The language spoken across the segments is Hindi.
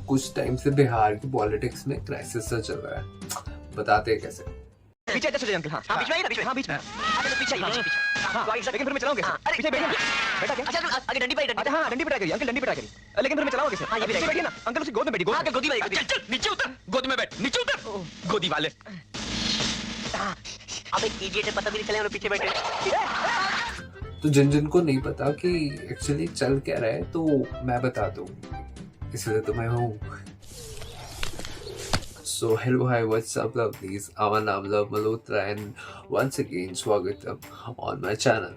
कुछ टाइम से बिहार की पॉलिटिक्स में क्राइसिस सा चल रहा है, बताते हैं कैसे। पीछे ऐसे अंकल, हाँ बीच में आइए ना, बीच में, हाँ बीच में, आगे तो पीछे आइए, हाँ तो आगे लेकिन फिर मैं चलाऊंगा कैसे? पीछे बैठिए, बैठा क्या? अच्छा आगे डंडी पे, अच्छा हाँ डंडी पे ट्राई करिए अंकल, डंडी पे ट्राई करिए, लेकिन फिर मैं चलाऊंगा कैसे? हाँ पीछे बैठिए ना अंकल, उसकी गोद में बैठिए, हाँ गोदी वाले, चल नीचे उतर, गोदी में बैठ, नीचे उतर, गोदी वाले। अब एक इडियट है, पता भी नहीं चला हम लोग पीछे बैठे। तो जिन जिन को नहीं पता कि एक्चुअली चल क्या रहा है तो मैं बता दूं, इसलिए तो मैं हूँ। So hello, hi, what's up lovelies? আমার নাম Love Malhotra and once again स्वागतम on my channel.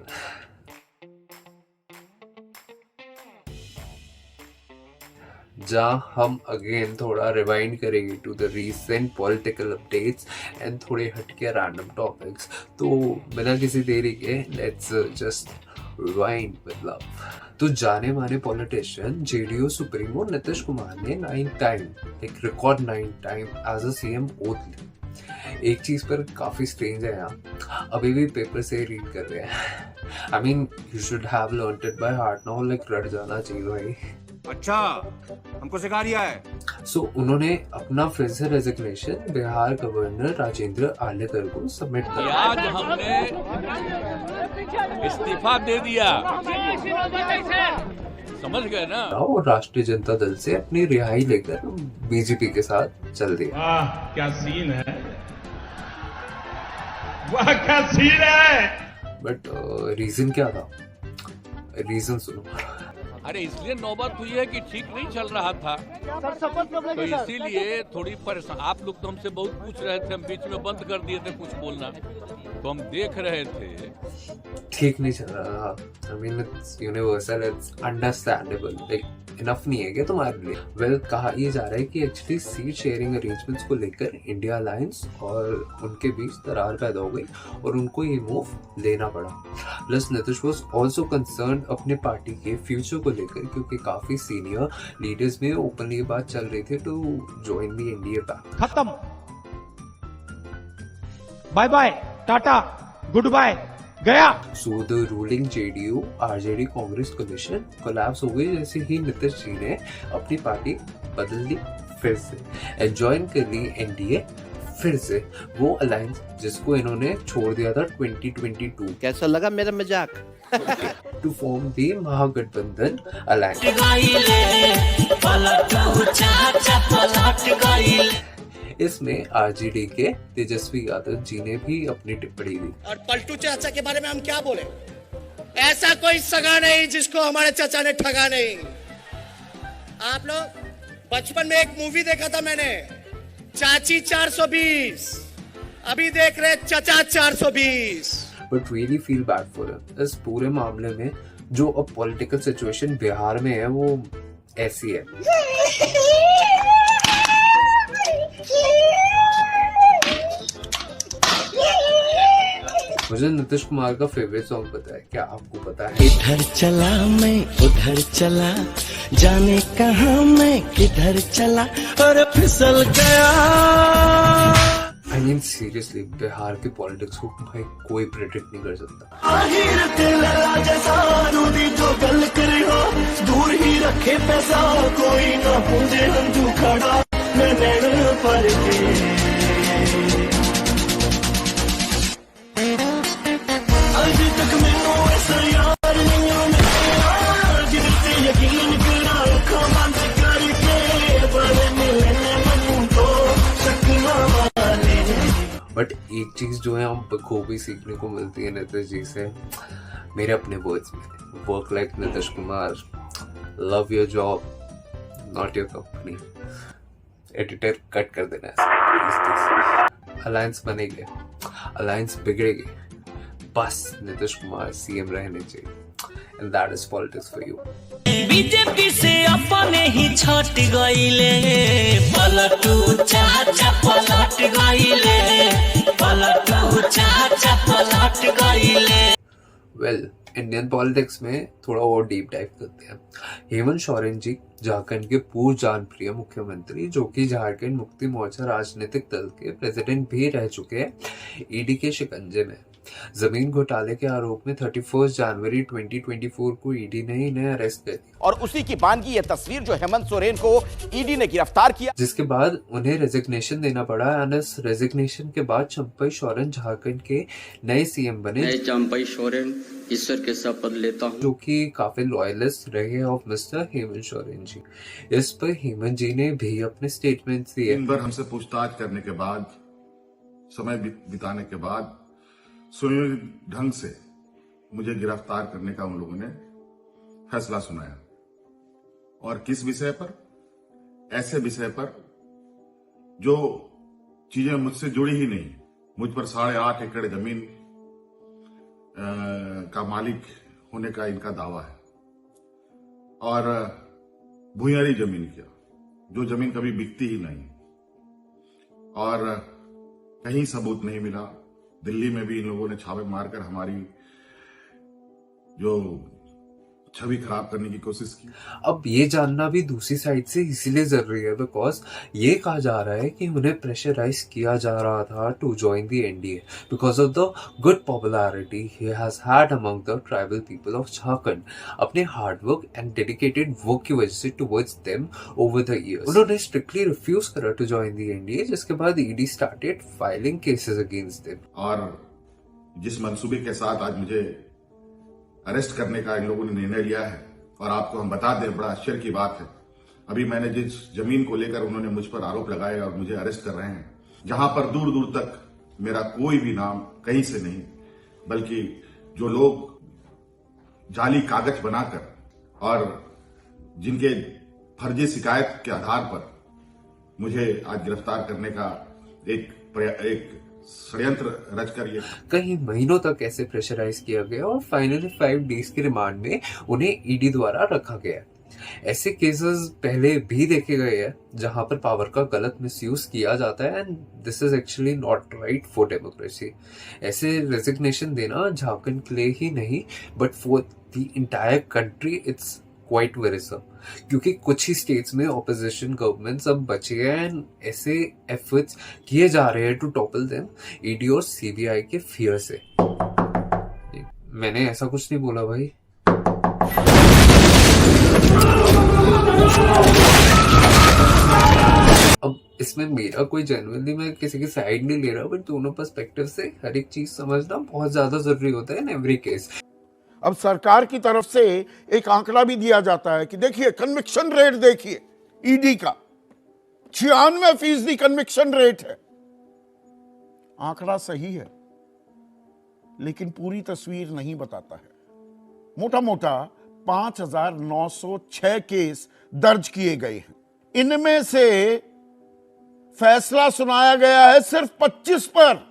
जहाँ हम अगेन थोड़ा रिवाइंड करेंगे to the recent political updates and थोड़े हटके रैंडम टॉपिक्स। तो बिना किसी देरी के let's just rewind with love. तो जाने माने politician JDU supremo Nitish Kumar ने 9 टाइम, एक record 9 time as a CM oath ली। एक चीज पर काफी स्ट्रेंज है यहाँ, अभी भी पेपर से रीड कर रहे हैं। I mean you should have learned it by heart now, like रट जाना चाहिए भाई। अच्छा हमको सिखा रिया है। सो उन्होंने अपना फिर से रेजिग्नेशन बिहार गवर्नर राजेंद्र आलेकर को सबमिट किया। आज हमने इस्तीफा दे दिया, समझ गए ना। और राष्ट्रीय जनता दल से अपनी रिहाई लेकर बीजेपी के साथ चल दिया। वाह क्या सीन है, वाह क्या सीन है। बट रीजन क्या था? रीजन सुनो। अरे इसलिए नौबत हुई है कि ठीक नहीं चल रहा था, तो इसीलिए थोड़ी परेशान। आप लोग तो हमसे बहुत पूछ रहे थे, हम बीच में बंद कर दिए थे कुछ बोलना, तो हम देख रहे थे ठीक नहीं चल रहा। I mean it's universal, it's understandable. Like enough नहीं है क्या तुम्हारे लिए? वेल कहा यह जा रहा है कि एक्चुअली सीट शेयरिंग अरेंजमेंट्स को लेकर इंडिया अलायंस और उनके बीच दरार पैदा हो गई और उनको ये मूव लेना पड़ा। Plus Nitish was also concern अपने पार्टी के फ्यूचर को लेकर, क्योंकि काफी सीनियर लीडर्स में ओपनली बात चल रही थी to join the India pact. खत्म, बाय बाय, टाटा, गुड बाय, गया। So the ruling JDU RJD Congress coalition collapse हो गई जैसे ही नीतीश जी ने अपनी पार्टी बदल ली फिर से एंड ज्वाइन कर ली एनडीए फिर से, वो अलायंस जिसको इन्होंने छोड़ दिया था 2022। कैसा लगा मेरा मजाक? To form the Mahagathbandhan alliance. इसमें आरजेडी के तेजस्वी यादव जी ने भी अपनी टिप्पणी दी। और पलटू चाचा के बारे में हम क्या बोले? ऐसा कोई सगा नहीं जिसको हमारे चाचा ने ठगा नहीं। आप लोग बचपन में एक मूवी देखा था मैंने, चाची 420, अभी देख रहे चाचा 420। But really feel bad for him. इस पूरे मामले में जो अब पॉलिटिकल सिचुएशन बिहार में है वो ऐसी है। मुझे नीतीश कुमार का फेवरेट सॉन्ग पता है, क्या आपको पता है? इधर चला मैं उधर चला, जाने कहां मैं किधर चला और फिसल गया। आई मीन सीरियसली बिहार के पॉलिटिक्स को भाई कोई प्रेडिक्ट नहीं कर सकता। गल करे हो दूर ही रखे पैसा, कोई ना पूछे हंजू खड़ा मैं नैन पर के। अभी तक मैनू ऐसा यार नहीं मिला जिससे यकीन करा, अखा बंद करके बड़े मिलने मनू तो सकना वाले। बट एक चीज जो है हम बखूबी सीखने को मिलती है नीतीश जी से, मेरे अपने वर्ड्स में, work like Nitish Kumar, love your job not your company. Editor cut कर देना है। अलायंस बनेंगे, अलायंस बिगड़ेगी, बस नीतीश कुमार सीएम रहने चाहिए and that is politics for you. BJP से अपने ही छट गईले, पलटू चाचा पलट गईले, पलटू चाचा पलट गईले। वेल इंडियन पॉलिटिक्स में थोड़ा और डीप डाइव करते हैं। हेमंत सोरेन जी झारखंड के पूर्व जनप्रिय मुख्यमंत्री, जो कि झारखंड मुक्ति मोर्चा राजनीतिक दल के प्रेसिडेंट भी रह चुके हैं, ईडी के शिकंजे में। जमीन घोटाले के आरोप में 31 जनवरी 2024 को ईडी ने इन्हें अरेस्ट कर लिया, और उसी की बानगी ये तस्वीर जो हेमंत सोरेन को ईडी ने गिरफ्तार किया, जिसके बाद उन्हें रेजिग्नेशन देना पड़ा। एंड इस रेजिग्नेशन के बाद चंपई सोरेन झारखंड के नए सीएम बने। मैं चंपई सोरेन ईश्वर के शपथ लेता हूँ, जो कि काफी लॉयलिस्ट रहे ऑफ मिस्टर हेमंत सोरेन जी। इस पर हेमंत जी ने भी अपने स्टेटमेंट दिए। दिन भर हमसे पूछताछ करने के बाद, समय बिताने के बाद सुनियोजित ढंग से मुझे गिरफ्तार करने का उन लोगों ने फैसला सुनाया। और किस विषय पर? ऐसे विषय पर जो चीजें मुझसे जुड़ी ही नहीं। मुझ पर 8.5 एकड़ जमीन का मालिक होने का इनका दावा है, और भूयारी जमीन किया, जो जमीन कभी बिकती ही नहीं, और कहीं सबूत नहीं मिला। दिल्ली में भी इन लोगों ने छापे मारकर हमारी जो छवि खराब करने की कोशिश की। अब ये जानना भी दूसरी साइड से इसीलिए जरूरी है बिकॉज ये कहा जा रहा है कि उन्हें प्रेशराइज किया जा रहा था to join the NDA because of the good popularity he has had among the tribal people of Jharkhand, अपने hard work and dedicated work की वजह से towards them over the years. उन्होंने स्ट्रिक्टली रिफ्यूज करा टू जॉइन द एनडीए, जिसके बाद ED started filing cases against them. और जिस मंसूबे के साथ आज मुझे अरेस्ट करने का इन लोगों ने निर्णय लिया है, और आपको हम बता दें, बड़ा आश्चर्य की बात है, अभी मैंने जिस जमीन को लेकर उन्होंने मुझ पर आरोप लगाए और मुझे अरेस्ट कर रहे हैं, जहां पर दूर दूर तक मेरा कोई भी नाम कहीं से नहीं, बल्कि जो लोग जाली कागज बनाकर और जिनके फर्जी शिकायत के आधार पर मुझे आज गिरफ्तार करने का एक षड्यंत्र रचकर ये कई महीनों तक ऐसे प्रेशराइज किया गया और फाइनली 5 डेज की रिमांड में उन्हें ईडी द्वारा रखा गया। ऐसे केसेस पहले भी देखे गए हैं जहां पर पावर का गलत मिसयूज किया जाता है, and this is actually not right for democracy. ऐसे रेजिग्नेशन देना झारखंड के लिए ही नहीं but for the entire country it's quite worrisome, क्योंकि कुछ ही स्टेट्स में ऑपोजिशन गवर्नमेंट्स अब बचे हैं एंड ऐसे एफर्ट्स किए जा रहे हैं टू टॉपल देम ईडी और सीबीआई के फियर से। मैंने ऐसा कुछ नहीं बोला भाई। अब इसमें मेरा कोई जेन्युइनली मैं किसी की साइड नहीं ले रहा, बट दोनों पर्सपेक्टिव से हर एक चीज समझना बहुत ज्यादा जरूरी होता है इन एवरी केस। अब सरकार की तरफ से एक आंकड़ा भी दिया जाता है कि देखिए कन्विक्शन रेट देखिए, ईडी का 96% कन्विक्शन रेट है। आंकड़ा सही है लेकिन पूरी तस्वीर नहीं बताता है। मोटा मोटा 5,906 केस दर्ज किए गए हैं, इनमें से फैसला सुनाया गया है सिर्फ 25 पर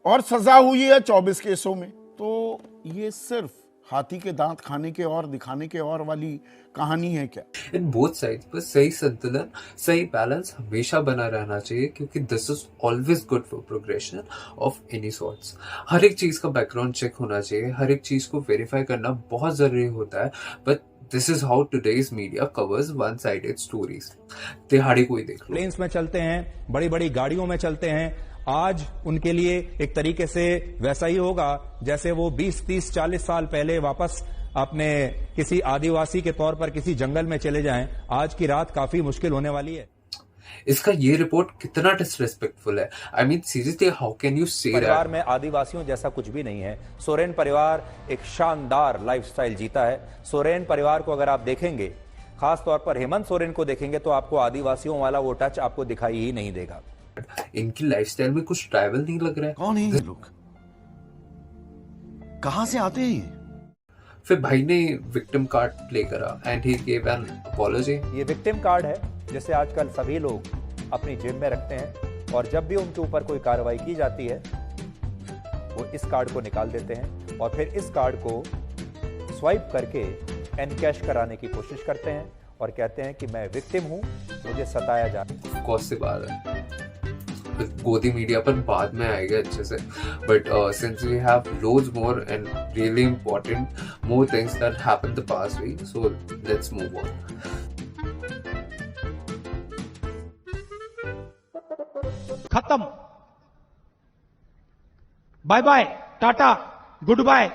और सजा हुई है 24 केसों में। तो ये सिर्फ हाथी के दांत खाने के और दिखाने के और वाली कहानी है क्या? इन बोथ साइड्स पर सही संतुलन, सही बैलेंस हमेशा बना रहना चाहिए, क्योंकि this is always good for progression of any sorts. हर एक चीज का बैकग्राउंड चेक होना चाहिए, हर एक चीज को वेरीफाई करना बहुत जरूरी होता है, but this is how today's media covers one sided stories. तिहाड़ी कोई देख लो, प्लेन्स में चलते हैं, बड़ी बड़ी गाड़ियों में चलते हैं, आज उनके लिए एक तरीके से वैसा ही होगा जैसे वो 20, 30, 40 साल पहले वापस अपने किसी आदिवासी के तौर पर किसी जंगल में चले जाएं। आज की रात काफी मुश्किल होने वाली है। इसका ये रिपोर्ट कितना डिसरेस्पेक्टफुल है। I mean seriously, how can you say that? परिवार में आदिवासियों जैसा कुछ भी नहीं है। सोरेन परिवार एक शानदार लाइफस्टाइल जीता है। सोरेन परिवार को अगर आप देखेंगे, खास तौर पर हेमंत सोरेन को देखेंगे, तो आपको आदिवासियों वाला वो टच आपको दिखाई ही नहीं देगा। इनकी लाइफस्टाइल में कुछ ट्राइबल नहीं लग रहा है। कौन है ये लोग? कहां से आते हैं? फिर भाई ने विक्टिम कार्ड प्ले करा and he give an apology. ये विक्टिम कार्ड है जिसे आजकल सभी लोग अपनी जेब में रखते हैं, और जब भी उनके ऊपर कोई कार्रवाई की जाती है वो इस कार्ड को निकाल देते हैं और फिर इस कार्ड को स्वाइप करके एनकैश कराने की कोशिश करते हैं और कहते हैं कि मैं विक्टिम हूं, मुझे सताया जा रहा है। कौन सी बात है, गोदी मीडिया पर बाद में आएगा अच्छे से, but since we have loads more and really important more things that happened the past week, so let's move on. खत्म. बाय बाय, टाटा, गुड बाय.